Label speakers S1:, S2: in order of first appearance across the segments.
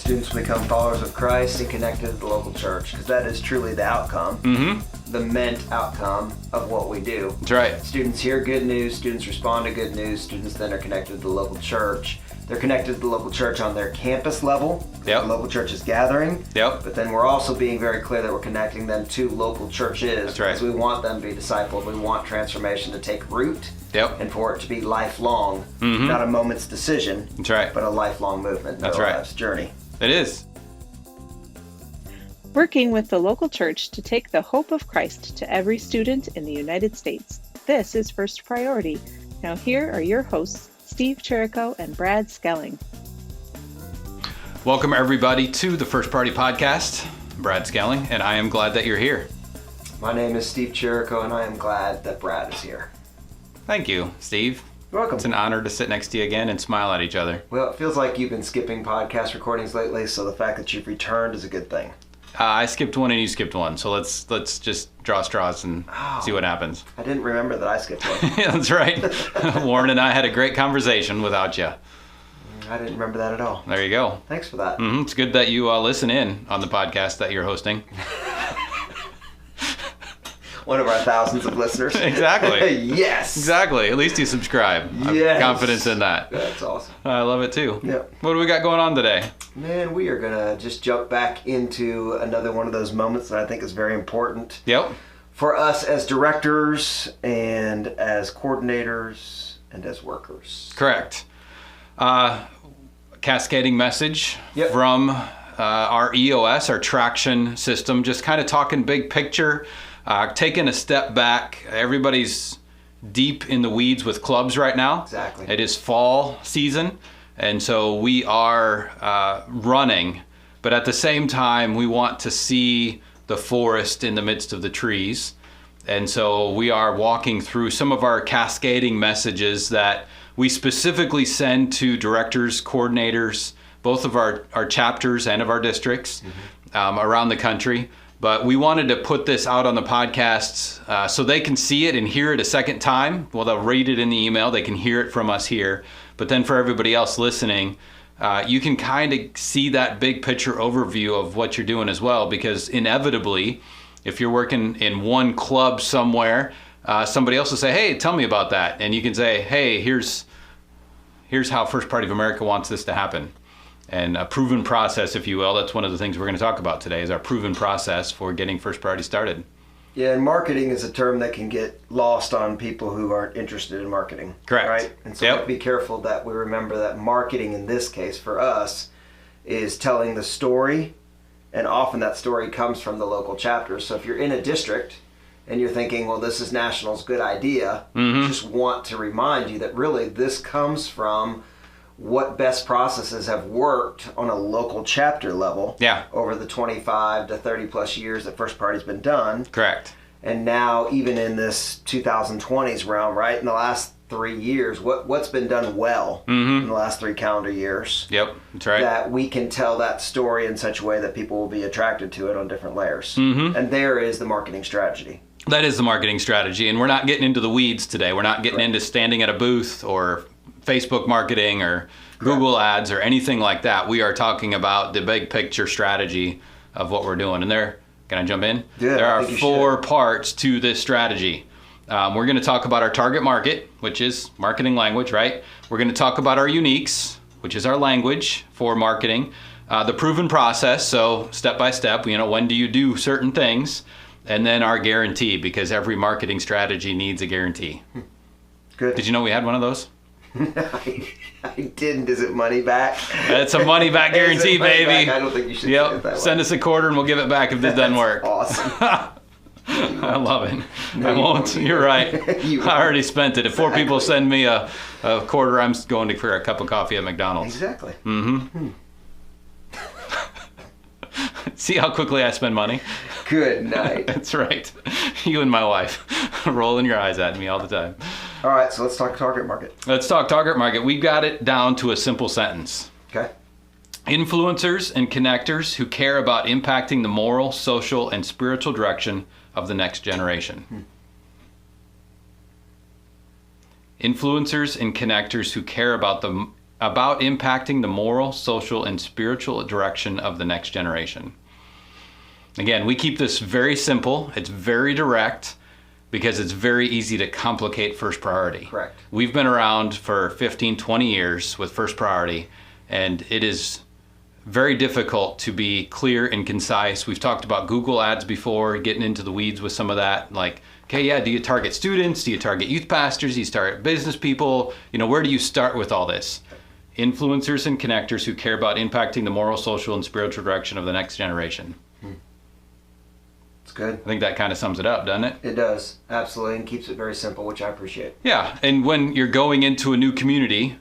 S1: students become followers of Christ and connected to the local church, because that is truly the outcome, the meant outcome of what we do.
S2: That's right.
S1: Students hear good news, students respond to good news, students then are connected to the local church. They're connected to the local church on their campus level,
S2: Yep.
S1: the local church is gathering,
S2: Yep.
S1: but then we're also being very clear that we're connecting them to local churches.
S2: That's right.
S1: Because we want them to be discipled, we want transformation to take root,
S2: Yep.
S1: and for it to be lifelong, not a moment's decision,
S2: That's right.
S1: but a lifelong movement in
S2: That's
S1: their
S2: right.
S1: lives journey.
S2: It is.
S3: Working with the local church to take the hope of Christ to every student in the United States. This is First Priority. Now here are your hosts, Steve Chirico and Brad Skelling.
S2: Welcome everybody to the First Priority Podcast. I'm Brad Skelling, and I am glad that you're here.
S1: My name is Steve Chirico, and I am glad that Brad is here.
S2: Thank you, Steve.
S1: You're welcome.
S2: It's an honor to sit next to you again and smile at each other.
S1: Well, it feels like you've been skipping podcast recordings lately, so the fact that you've returned is a good thing.
S2: I skipped one and you skipped one, so let's just draw straws and see what happens.
S1: I didn't remember that I skipped one.
S2: Yeah, that's right. Warren and I had a great conversation without you.
S1: I didn't remember that at all.
S2: There you go.
S1: Thanks for that.
S2: It's good that you listen in on the podcast that you're hosting.
S1: One of our thousands of listeners.
S2: Exactly.
S1: Yes.
S2: Exactly. At least you subscribe. I
S1: Yes.
S2: have confidence in that.
S1: That's awesome.
S2: I love it too.
S1: Yep.
S2: What do we got going on today?
S1: Man, we are going to just jump back into another one of those moments that I think is very important
S2: Yep.
S1: for us as directors and as coordinators and as workers.
S2: Correct. Cascading message
S1: Yep.
S2: from our EOS, our traction system, just kind of talking big picture, taking a step back. Everybody's deep in the weeds with clubs right now.
S1: Exactly.
S2: It is fall season, and so we are running, but at the same time, we want to see the forest in the midst of the trees. And so we are walking through some of our cascading messages that we specifically send to directors, coordinators, both of our chapters and of our districts around the country. But we wanted to put this out on the podcasts so they can see it and hear it a second time. Well, they'll read it in the email. They can hear it from us here. But then for everybody else listening, you can kind of see that big picture overview of what you're doing as well. Because inevitably, if you're working in one club somewhere, somebody else will say, hey, tell me about that. And you can say, hey, here's how First Priority of America wants this to happen. And a proven process, if you will. That's one of the things we're going to talk about today is our proven process for getting First Priority started.
S1: Yeah, and marketing is a term that can get lost on people who aren't interested in marketing.
S2: Correct.
S1: Right? And so
S2: Yep.
S1: we have to be careful that we remember that marketing in this case for us is telling the story, and often that story comes from the local chapters. So if you're in a district and you're thinking, well, this is National's good idea, just want to remind you that really this comes from what best processes have worked on a local chapter level over the 25 to 30 plus years that First Priority's been done.
S2: Correct.
S1: And now even in this 2020s realm, right, in the last 3 years, what's been done well in the last 3 calendar years.
S2: Yep, that's right.
S1: That we can tell that story in such a way that people will be attracted to it on different layers. And there is the marketing strategy.
S2: That is the marketing strategy. And we're not getting into the weeds today. We're not getting into standing at a booth or Facebook marketing or Google ads or anything like that. We are talking about the big picture strategy of what we're doing. And can I jump in?
S1: Yeah,
S2: there
S1: I
S2: are
S1: think you
S2: 4
S1: should.
S2: parts to this strategy. We're going to talk about our target market, which is marketing language, right? We're going to talk about our uniques, which is our language for marketing. The proven process, so step by step, when do you do certain things? And then our guarantee, because every marketing strategy needs a guarantee.
S1: Good.
S2: Did you know we had one of those?
S1: I didn't. Is it money back?
S2: It's a money back guarantee,
S1: Is it money
S2: baby.
S1: back? I don't think you should say it that way.
S2: Send us a quarter and we'll give it back if this doesn't work.
S1: Awesome.
S2: I love it.
S1: No,
S2: I
S1: you
S2: won't.
S1: won't.
S2: You're right.
S1: You
S2: I already
S1: won't.
S2: spent it. If 4 people
S1: Exactly.
S2: send me a quarter, I'm going for a cup of coffee at McDonald's.
S1: Exactly.
S2: See how quickly I spend money?
S1: Good night.
S2: That's right. You and my wife rolling your eyes at me all the time.
S1: All right, so let's talk target market.
S2: Let's talk target market. We got it down to a simple sentence.
S1: Okay.
S2: Influencers and connectors who care about impacting the moral, social, and spiritual direction of the next generation. Influencers and connectors who care about the about impacting the moral, social, and spiritual direction of the next generation. Again, we keep this very simple. It's very direct because it's very easy to complicate First Priority.
S1: Correct.
S2: We've been around for 15, 20 years with First Priority, and it is very difficult to be clear and concise. We've talked about Google ads before, getting into the weeds with some of that. Like, okay, yeah, do you target students? Do you target youth pastors? Do you target business people? Where do you start with all this? Influencers and connectors who care about impacting the moral, social, and spiritual direction of the next generation.
S1: It's good.
S2: I think that kind of sums it up, doesn't it?
S1: It does, absolutely, and keeps it very simple, which I appreciate.
S2: Yeah, and when you're going into a new community,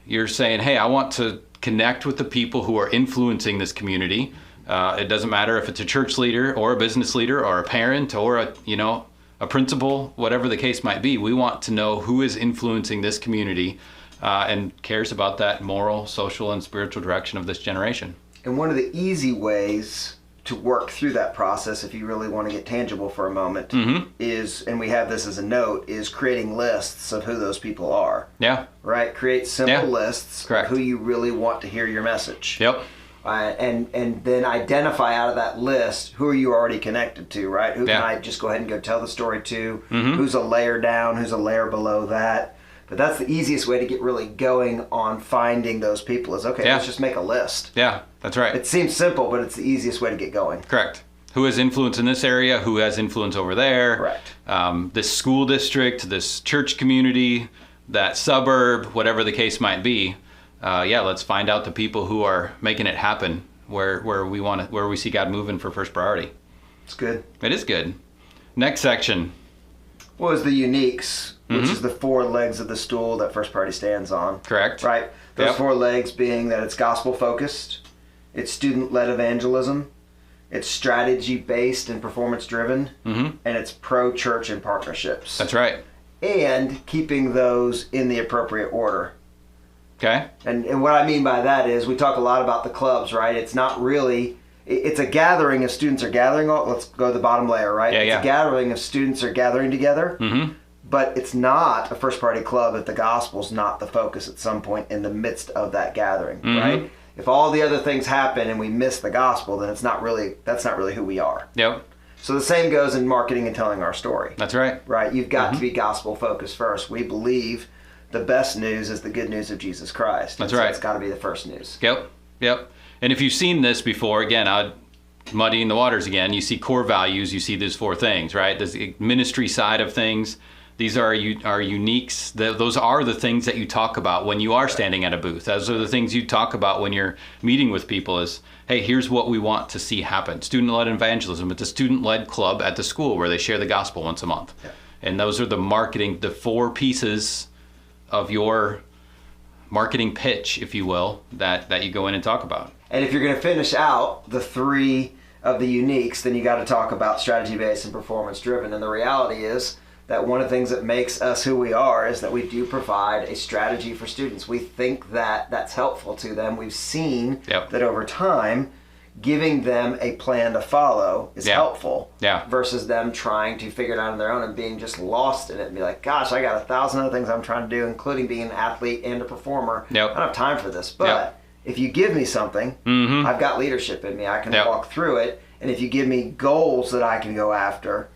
S2: you're saying, hey, I want to connect with the people who are influencing this community. It doesn't matter if it's a church leader or a business leader or a parent or a principal, whatever the case might be. We want to know who is influencing this community and cares about that moral, social, and spiritual direction of this generation.
S1: And one of the easy ways to work through that process, if you really want to get tangible for a moment, is, and we have this as a note, is creating lists of who those people are.
S2: Yeah.
S1: Right? Create simple lists
S2: Correct.
S1: of who you really want to hear your message.
S2: Yep.
S1: And then identify out of that list who are you already connected to, right? Who can I just go ahead and go tell the story to? Who's a layer down? Who's a layer below that? But that's the easiest way to get really going on finding those people is, okay, let's just make a list.
S2: Yeah, that's right.
S1: It seems simple, but it's the easiest way to get going.
S2: Correct. Who has influence in this area? Who has influence over there?
S1: Correct.
S2: This school district, this church community, that suburb, whatever the case might be. Let's find out the people who are making it happen where we see God moving for First Priority.
S1: It's good.
S2: It is good. Next section.
S1: What is the uniques, which is the four legs of the stool that First Priority stands on.
S2: Correct.
S1: Right? Those four legs being that it's gospel focused, it's student-led evangelism, it's strategy-based and performance-driven, and it's pro-church and partnerships.
S2: That's right.
S1: And keeping those in the appropriate order.
S2: Okay.
S1: And what I mean by that is we talk a lot about the clubs, right? It's not really, it's a gathering of students are gathering. Let's go to the bottom layer, right? It's a gathering of students are gathering together. But it's not a First Priority club if the gospel's not the focus at some point in the midst of that gathering, right? If all the other things happen and we miss the gospel, then that's not really who we are.
S2: Yep.
S1: So the same goes in marketing and telling our story.
S2: That's right.
S1: Right? You've got to be gospel focused first. We believe the best news is the good news of Jesus Christ.
S2: That's right.
S1: It's got to be the first news.
S2: Yep. And if you've seen this before, again, I'd muddying the waters again, you see core values, you see these four things, right? There's the ministry side of things. These are our uniques. Those are the things that you talk about when you are standing at a booth. Those are the things you talk about when you're meeting with people is, hey, here's what we want to see happen. Student-led evangelism. It's a student-led club at the school where they share the gospel once a month. Yeah. And those are the marketing, the four pieces of your marketing pitch, if you will, that you go in and talk about.
S1: And if you're going to finish out the three of the uniques, then you got to talk about strategy-based and performance-driven. And the reality is that one of the things that makes us who we are is that we do provide a strategy for students. We think that that's helpful to them. We've seen that over time, giving them a plan to follow is helpful versus them trying to figure it out on their own and being just lost in it and be like, gosh, I got 1,000 other things I'm trying to do, including being an athlete and a performer. I don't have time for this. But if you give me something, I've got leadership in me. I can walk through it. And if you give me goals that I can go after,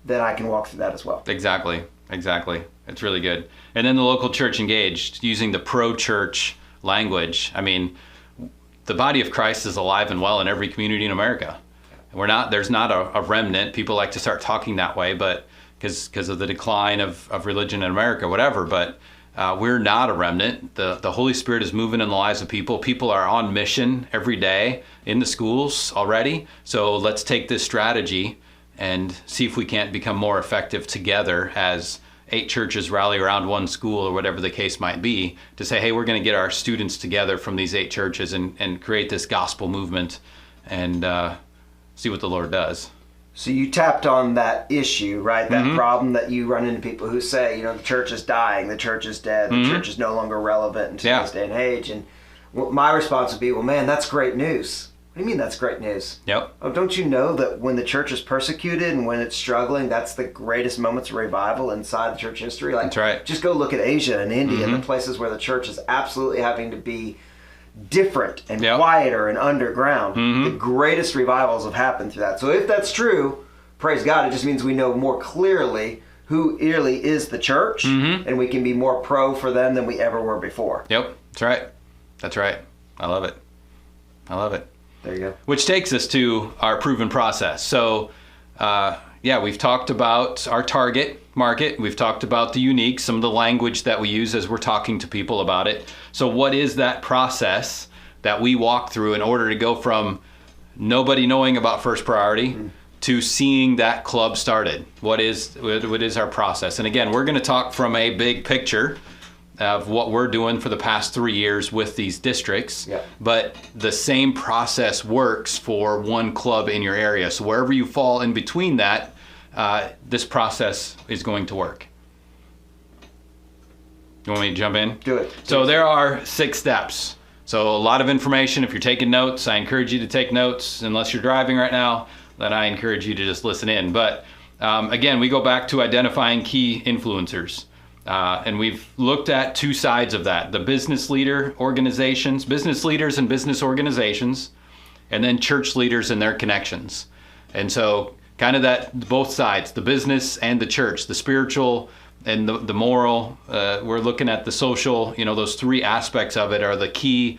S1: then I can walk through that as well.
S2: Exactly. It's really good. And then the local church engaged, using the pro-church language. I mean, the body of Christ is alive and well in every community in America. There's not a remnant. People like to start talking that way, but because of the decline of religion in America, whatever. But we're not a remnant. The Holy Spirit is moving in the lives of people. People are on mission every day in the schools already. So let's take this strategy and see if we can't become more effective together as 8 churches rally around one school or whatever the case might be to say, hey, we're going to get our students together from these 8 churches and create this gospel movement and see what the Lord does.
S1: So you tapped on that issue, right? That problem that you run into people who say, the church is dying, the church is dead, the church is no longer relevant in today's day and age. And my response would be, well, man, that's great news. What do you mean that's great news?
S2: Yep.
S1: Oh, don't you know that when the church is persecuted and when it's struggling, that's the greatest moments of revival inside the church history? Like,
S2: That's right.
S1: Just go look at Asia and India and the places where the church is absolutely having to be different and quieter and underground. The greatest revivals have happened through that. So if that's true, praise God, it just means we know more clearly who really is the church, and we can be more pro for them than we ever were before.
S2: Yep. That's right. That's right. I love it. I love it.
S1: There you go.
S2: Which takes us to our proven process. So, we've talked about our target market. We've talked about the unique, some of the language that we use as we're talking to people about it. So what is that process that we walk through in order to go from nobody knowing about First Priority to seeing that club started? What is our process? And again, we're going to talk from a big picture of what we're doing for the past 3 years with these districts.
S1: Yep.
S2: But the same process works for one club in your area. So wherever you fall in between that, this process is going to work. You want me to jump in?
S1: Do it.
S2: So there are 6 steps. So a lot of information. If you're taking notes, I encourage you to take notes. Unless you're driving right now, then I encourage you to just listen in. But again, we go back to identifying key influencers. And we've looked at 2 sides of that: the business leaders and business organizations, and then church leaders and their connections. And so kind of that, both sides, the business and the church, the spiritual and the moral, we're looking at the social, those 3 aspects of it are the key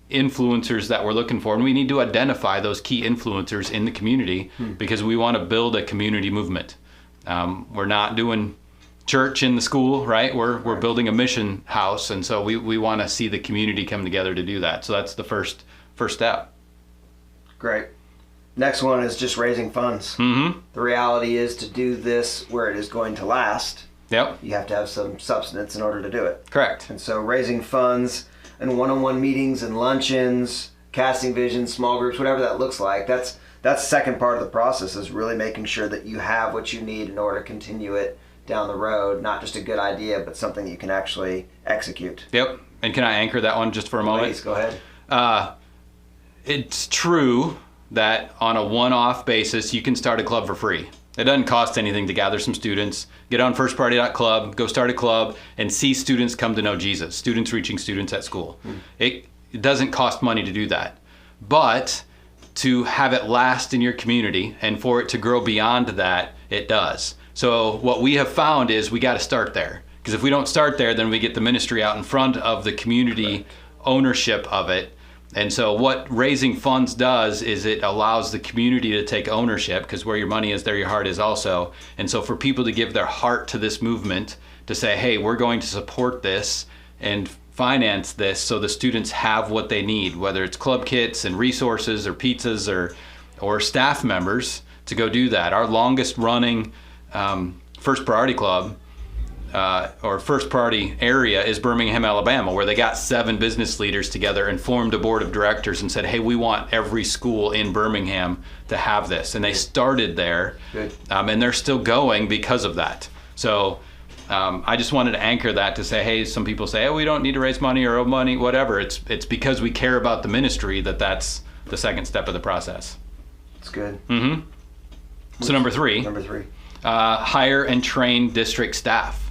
S2: influencers that we're looking for. And we need to identify those key influencers in the community because we want to build a community movement. We're not doing church in the school, right? We're building a mission house, and so we want to see the community come together to do that. So that's the first step.
S1: Great. Next one is just raising funds. The reality is, to do this where it is going to last,
S2: Yep.
S1: you have to have some substance in order to do it.
S2: Correct.
S1: And so raising funds and one-on-one meetings and luncheons, casting vision, small groups, whatever that looks like, that's the second part of the process, is really making sure that you have what you need in order to continue it down the road. Not just a good idea, but something you can actually execute.
S2: Yep. And can I anchor that one just for a moment?
S1: Please, go ahead.
S2: It's true that on a one-off basis, you can start a club for free. It doesn't cost anything to gather some students, get on firstpriority.club, go start a club, and see students come to know Jesus, students reaching students at school. It doesn't cost money to do that. But to have it last in your community and for it to grow beyond that, it does. So what we have found is we got to start there. Because if we don't start there, then we get the ministry out in front of the community ownership of it. And so what raising funds does is it allows the community to take ownership, because where your money is, there your heart is also. And so for people to give their heart to this movement, to say, hey, we're going to support this and finance this so the students have what they need, whether it's club kits and resources or pizzas or staff members to go do that. Our longest running First Priority Club or First Priority area is Birmingham, Alabama, where they got 7 business leaders together and formed a board of directors and said, hey, we want every school in Birmingham to have this. And they started there.
S1: Good.
S2: And they're still going because of that. So I just wanted to anchor that to say, hey, some people say, oh, we don't need to raise money or owe money, whatever. It's because we care about the ministry that's the second step of the process.
S1: That's good.
S2: So number 3.
S1: Number 3.
S2: Hire and train district staff.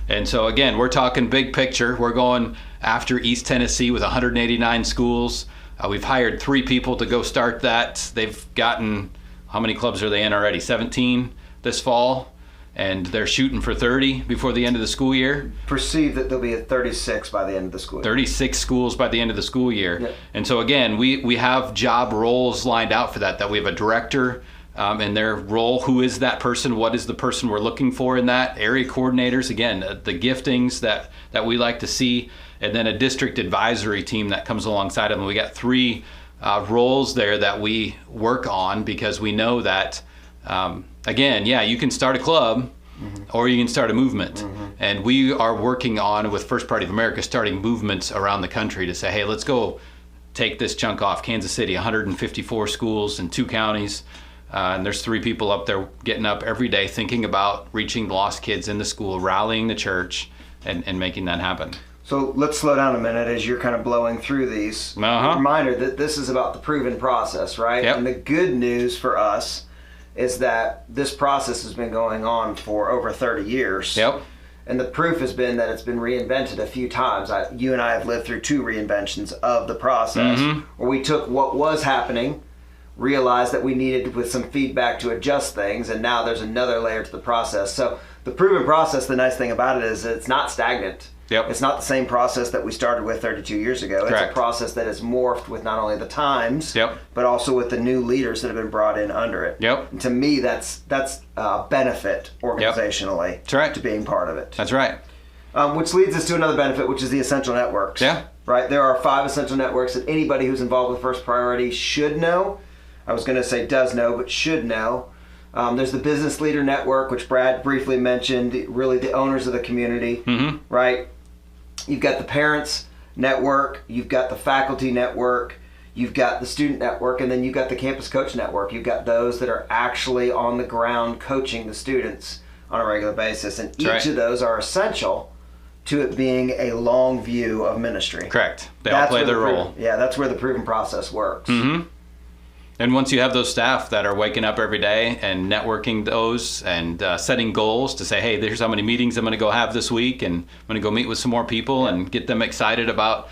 S2: And so again, we're talking big picture. We're going after East Tennessee with 189 schools. We've hired 3 people to go start that. They've gotten, how many clubs are they in already? 17 this fall. And they're shooting for 30 before the end of the school year.
S1: Perceive that there'll be at 36 by the end of the school year.
S2: 36 schools by the end of the school year.
S1: Yep.
S2: And so again, we have job roles lined out for that we have a director and their role. Who is that person? What is the person we're looking for in that? Area coordinators, again, the giftings that we like to see, and then a district advisory team that comes alongside them. We got 3 roles there that we work on, because we know that, again, you can start a club or you can start a movement. And we are working on, with First Priority of America, starting movements around the country to say, hey, let's go take this chunk off. Kansas City, 154 schools in 2 counties. And there's 3 people up there getting up every day thinking about reaching lost kids in the school, rallying the church, and making that happen.
S1: So let's slow down a minute as you're kind of blowing through these. Reminder that this is about the proven process, right?
S2: Yep.
S1: And the good news for us is that this process has been going on for over 30 years.
S2: Yep.
S1: And the proof has been that it's been reinvented a few times. You and I have lived through 2 reinventions of the process, where we took what was happening, realized that we needed with some feedback to adjust things, and now there's another layer to the process. So the proven process, the nice thing about it is that it's not stagnant.
S2: Yep.
S1: It's not the same process that we started with 32 years ago.
S2: Correct.
S1: It's a process that has morphed with not only the times,
S2: Yep.
S1: but also with the new leaders that have been brought in under it.
S2: Yep.
S1: And to me, that's a benefit organizationally
S2: That's right.
S1: to being part of it.
S2: That's right.
S1: Which leads us to another benefit, which is the essential networks.
S2: Yeah.
S1: Right? There are 5 essential networks that anybody who's involved with First Priority should know. I was going to say does know, but should know. There's the Business Leader Network, which Brad briefly mentioned, really the owners of the community, right? You've got the Parents Network, you've got the Faculty Network, you've got the Student Network, and then you've got the Campus Coach Network. You've got those that are actually on the ground coaching the students on a regular basis. And each of those are essential to it being a long view of ministry.
S2: Correct. They all play their role.
S1: That's where the proven process works.
S2: And once you have those staff that are waking up every day and networking those and setting goals to say, hey, there's how many meetings I'm going to go have this week, and I'm going to go meet with some more people and get them excited about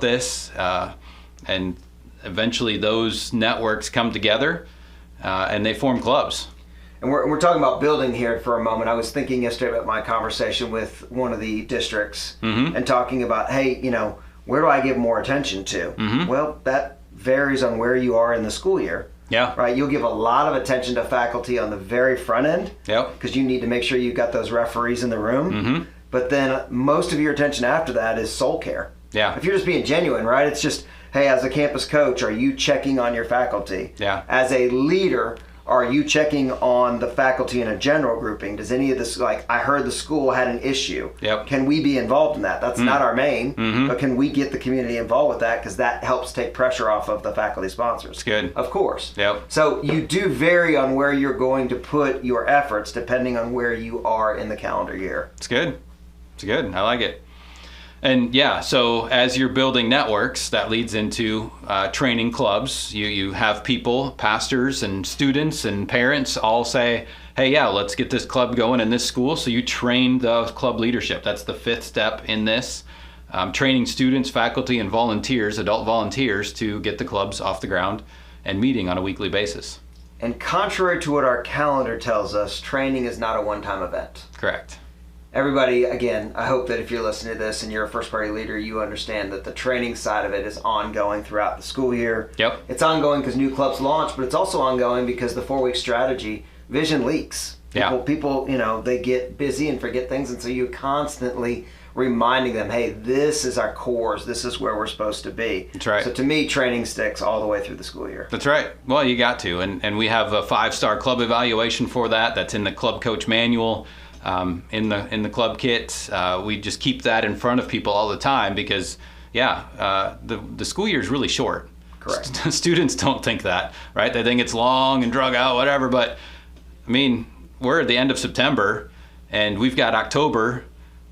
S2: this. And eventually those networks come together and they form clubs.
S1: And we're talking about building here for a moment. I was thinking yesterday about my conversation with one of the districts and talking about, hey, where do I give more attention to? Well, that varies on where you are in the school year.
S2: Yeah.
S1: Right. You'll give a lot of attention to faculty on the very front end.
S2: Yep.
S1: Because you need to make sure you've got those referees in the room. But then most of your attention after that is soul care.
S2: Yeah.
S1: If you're just being genuine, right? It's just, hey, as a campus coach, are you checking on your faculty?
S2: Yeah.
S1: As a leader, are you checking on the faculty in a general grouping? Does any of this, like, I heard the school had an issue.
S2: Yep.
S1: Can we be involved in that? That's not our main, but can we get the community involved with that? Because that helps take pressure off of the faculty sponsors.
S2: It's good.
S1: Of course.
S2: Yep.
S1: So you do vary on where you're going to put your efforts depending on where you are in the calendar year.
S2: It's good. It's good. I like it. And yeah, so as you're building networks, that leads into training clubs. You have people, pastors and students and parents all say, hey, yeah, let's get this club going in this school. So you train the club leadership. That's the 5th step in this. Training students, faculty, and volunteers, adult volunteers, to get the clubs off the ground and meeting on a weekly basis.
S1: And contrary to what our calendar tells us, training is not a one-time event.
S2: Correct.
S1: Everybody, again, I hope that if you're listening to this and you're a First Priority leader, you understand that the training side of it is ongoing throughout the school year.
S2: Yep.
S1: It's ongoing because new clubs launch, but it's also ongoing because the 4-week strategy vision leaks. People, they get busy and forget things, and so you're constantly reminding them, hey, this is our cores, this is where we're supposed to be.
S2: That's right.
S1: So to me, training sticks all the way through the school year.
S2: That's right. Well, you got to. And we have a 5-star club evaluation for that. That's in the club coach manual. In the club kit, we just keep that in front of people all the time because, the school year is really short.
S1: Correct.
S2: Students don't think that, right? They think it's long and drug out, whatever. But I mean, we're at the end of September, and we've got October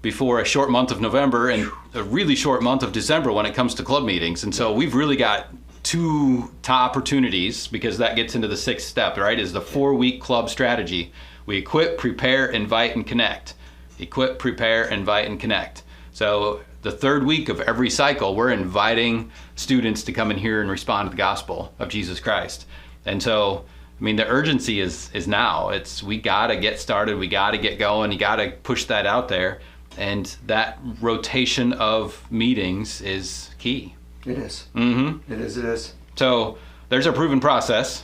S2: before a short month of November and a really short month of December when it comes to club meetings. And so we've really got 2 opportunities, because that gets into the 6th step, right? Is the 4-week club strategy. We equip, prepare, invite, and connect. Equip, prepare, invite, and connect. So the 3rd week of every cycle, we're inviting students to come in here and respond to the gospel of Jesus Christ. And so, I mean, the urgency is now. We got to get started. We got to get going. You got to push that out there. And that rotation of meetings is key.
S1: It is.
S2: Mm-hmm.
S1: It is.
S2: So there's our proven process.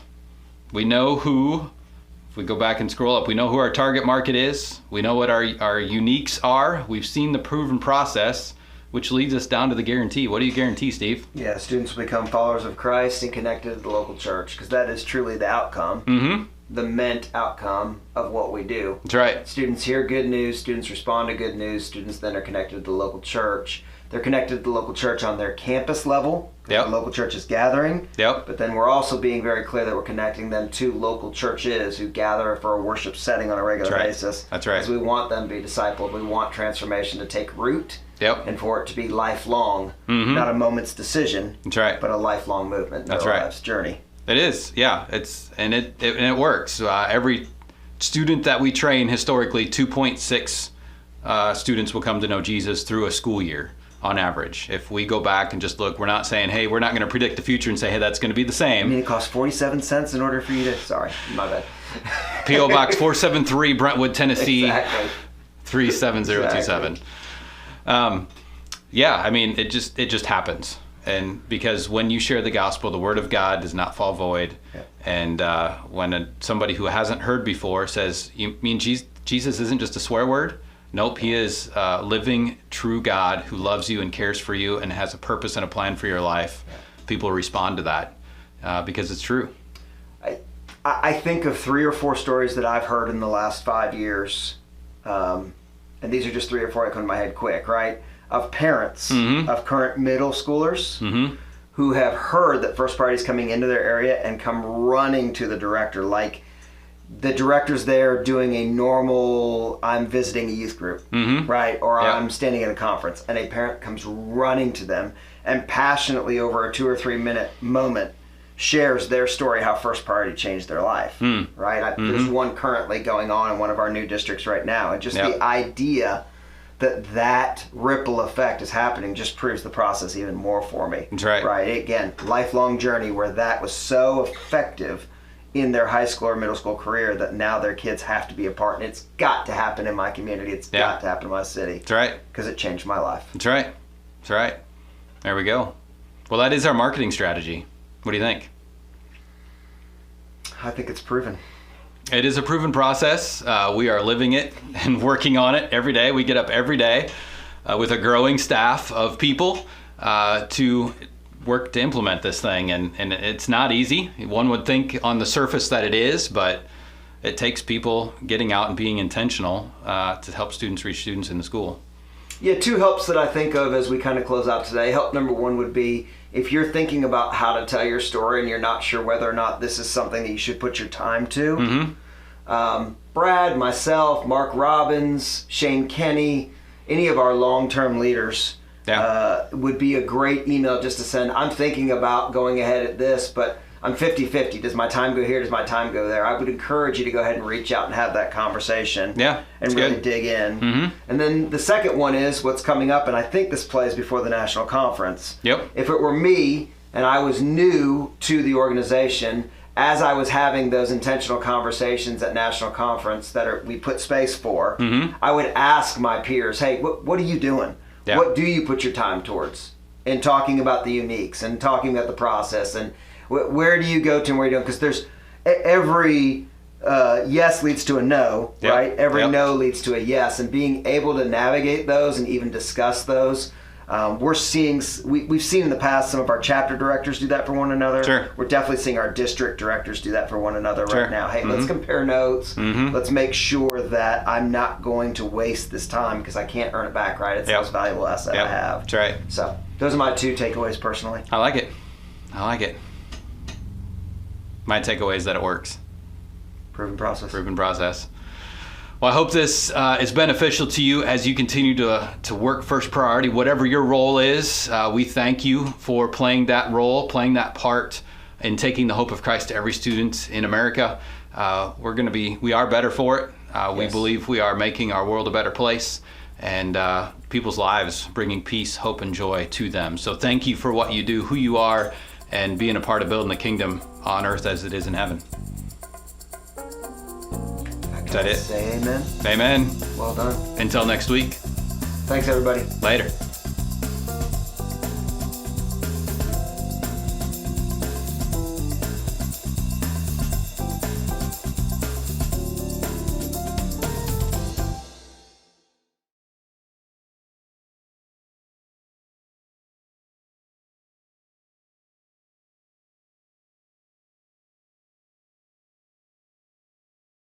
S2: We know who. If we go back and scroll up, we know who our target market is. We know what our uniques are. We've seen the proven process, which leads us down to the guarantee. What do you guarantee, Steve?
S1: Yeah, students will become followers of Christ and connected to the local church, because that is truly the outcome, the meant outcome of what we do.
S2: That's right.
S1: Students hear good news, students respond to good news, students then are connected to the local church. They're connected to the local church on their campus level, because the local church is gathering.
S2: Yep.
S1: But then we're also being very clear that we're connecting them to local churches who gather for a worship setting on a regular basis.
S2: That's right.
S1: Because we want them to be discipled. We want transformation to take root
S2: Yep.
S1: and for it to be lifelong, not a moment's decision.
S2: That's right.
S1: But a lifelong movement.
S2: That's
S1: their
S2: right.
S1: Life's journey.
S2: It is, yeah. It works. Every student that we train historically, 2.6 students will come to know Jesus through a school year on average. If we go back and just look, we're not saying, hey, we're not going to predict the future and say, hey, that's going to be the same.
S1: I mean, it costs 47 cents in order for you to. Sorry, my bad.
S2: P.O. Box 473, Brentwood, Tennessee.
S1: Exactly.
S2: 37027. Yeah, I mean, it just happens. And because when you share the gospel, the word of God does not fall void.
S1: Yeah.
S2: And when somebody who hasn't heard before says, you mean Jesus isn't just a swear word? Nope, he is a living, true God who loves you and cares for you and has a purpose and a plan for your life. Yeah. People respond to that because it's true.
S1: I think of 3 or 4 stories that I've heard in the last 5 years, and these are just 3 or 4 that come to my head quick, right? Of parents of current middle schoolers who have heard that First Priority is coming into their area and come running to the director, like the director's there doing a normal, I'm visiting a youth group, right? Or I'm standing at a conference, and a parent comes running to them and passionately over a 2 or 3 minute moment shares their story, how First Priority changed their life, right? There's one currently going on in one of our new districts right now, and just the idea that ripple effect is happening just proves the process even more for me.
S2: That's right.
S1: Right? Again, lifelong journey where that was so effective in their high school or middle school career that now their kids have to be a part, and it's got to happen in my community. It's got to happen in my city.
S2: That's right.
S1: Because it changed my life.
S2: That's right. That's right. There we go. Well, that is our marketing strategy. What do you think?
S1: I think it's proven.
S2: It is a proven process. We are living it and working on it every day. We get up every day with a growing staff of people to work to implement this thing. And it's not easy. One would think on the surface that it is, but it takes people getting out and being intentional to help students reach students in the school.
S1: Yeah, 2 helps that I think of as we kind of close out today. Help number 1 would be if you're thinking about how to tell your story and you're not sure whether or not this is something that you should put your time to. Brad, myself, Mark Robbins, Shane Kenny, any of our long-term leaders would be a great email just to send. I'm thinking about going ahead at this, but I'm 50-50. Does my time go here? Does my time go there? I would encourage you to go ahead and reach out and have that conversation.
S2: Yeah,
S1: and really dig in. And then the second one is what's coming up, and I think this plays before the national conference.
S2: Yep.
S1: If it were me and I was new to the organization, as I was having those intentional conversations at national conference that we put space for, I would ask my peers, hey, what are you doing? Yeah. What do you put your time towards in talking about the uniques and talking about the process, and where do you go to and where you don't? Because there's every yes leads to a no, right? Every no leads to a yes, and being able to navigate those and even discuss those. We've seen in the past some of our chapter directors do that for one another.
S2: Sure.
S1: We're definitely seeing our district directors do that for one another right now. Hey, let's compare notes. Let's make sure that I'm not going to waste this time because I can't earn it back, right? It's the most valuable asset I have.
S2: That's right.
S1: So those are my 2 takeaways personally.
S2: I like it. My takeaway is that it works.
S1: Proven process.
S2: Well, I hope this is beneficial to you as you continue to work First Priority, whatever your role is. We thank you for playing that role, playing that part in taking the hope of Christ to every student in America. We are better for it. We believe we are making our world a better place and people's lives, bringing peace, hope, and joy to them. So thank you for what you do, who you are, and being a part of building the kingdom on earth as it is in heaven. Is that it?
S1: Say amen.
S2: Amen.
S1: Well done.
S2: Until next week.
S1: Thanks, everybody.
S2: Later.